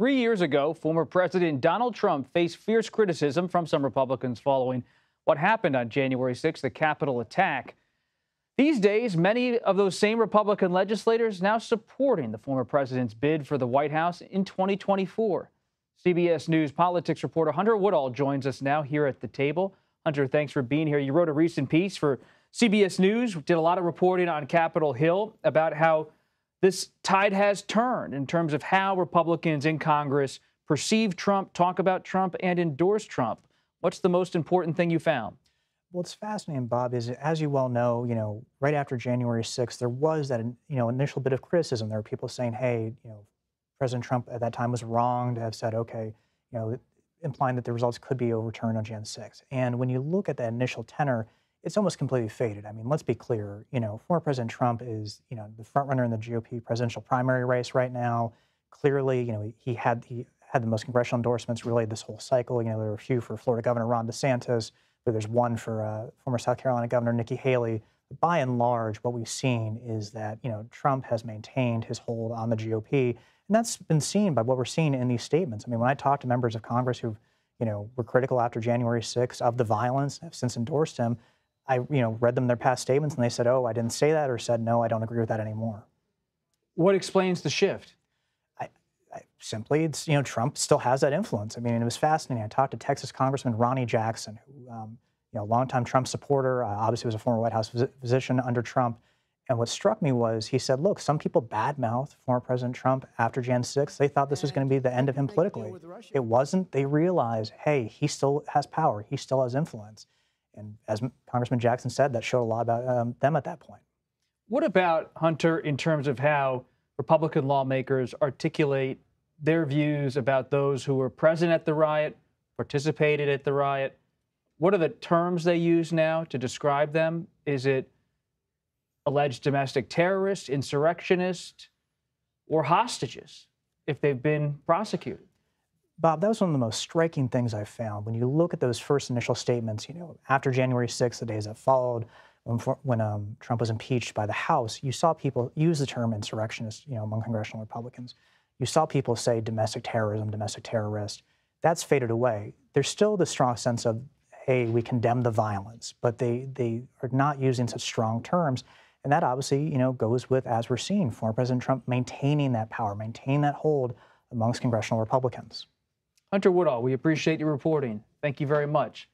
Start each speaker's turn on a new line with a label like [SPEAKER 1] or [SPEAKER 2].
[SPEAKER 1] 3 years ago, former President Donald Trump faced fierce criticism from some Republicans following what happened on January 6th, the Capitol attack. These days, many of those same Republican legislators now supporting the former president's bid for the White House in 2024. CBS News politics reporter Hunter Woodall joins us now here at the table. Hunter, thanks for being here. You wrote a recent piece for CBS News, did a lot of reporting on Capitol Hill about how this tide has turned in terms of how Republicans in Congress perceive Trump, talk about Trump, and endorse Trump. What's the most important thing you found?
[SPEAKER 2] What's fascinating, Bob, is as you well know, right after January 6th, there was that, initial bit of criticism. There were people saying, hey, President Trump at that time was wrong to have said, okay, implying that the results could be overturned on Jan 6th. And when you look at that initial tenor, it's almost completely faded. I mean, let's be clear, former President Trump is, the front runner in the GOP presidential primary race right now. Clearly, he had the most congressional endorsements really this whole cycle. There were a few for Florida Governor Ron DeSantis, but there's one for former South Carolina Governor Nikki Haley. But by and large, what we've seen is that, Trump has maintained his hold on the GOP. And that's been seen by what we're seeing in these statements. I mean, when I talk to members of Congress who, were critical after January 6th of the violence, have since endorsed him, I, read them their past statements and they said, oh, I didn't say that, or said, no, I don't agree with that anymore.
[SPEAKER 1] What explains the shift?
[SPEAKER 2] Simply, it's, Trump still has that influence. I mean, it was fascinating. I talked to Texas Congressman Ronnie Jackson, who, longtime Trump supporter, obviously was a former White House physician under Trump. And what struck me was he said, look, some people badmouthed former President Trump after Jan 6th. They thought this was going to be the end of him politically. It wasn't. They realized, hey, he still has power. He still has influence. And as Congressman Jackson said, that showed a lot about them at that point.
[SPEAKER 1] What about, Hunter, in terms of how Republican lawmakers articulate their views about those who were present at the riot, participated at the riot? What are the terms they use now to describe them? Is it alleged domestic terrorists, insurrectionists, or hostages if they've been prosecuted?
[SPEAKER 2] Bob, that was one of the most striking things I found. When you look at those first initial statements, after January 6th, the days that followed, when Trump was impeached by the House, you saw people use the term insurrectionist, among congressional Republicans. You saw people say domestic terrorism, domestic terrorist. That's faded away. There's still the strong sense of, hey, we condemn the violence, but they are not using such strong terms. And that obviously, goes with, as we're seeing, former President Trump maintaining that power, maintaining that hold amongst congressional Republicans.
[SPEAKER 1] Hunter Woodall, we appreciate your reporting. Thank you very much.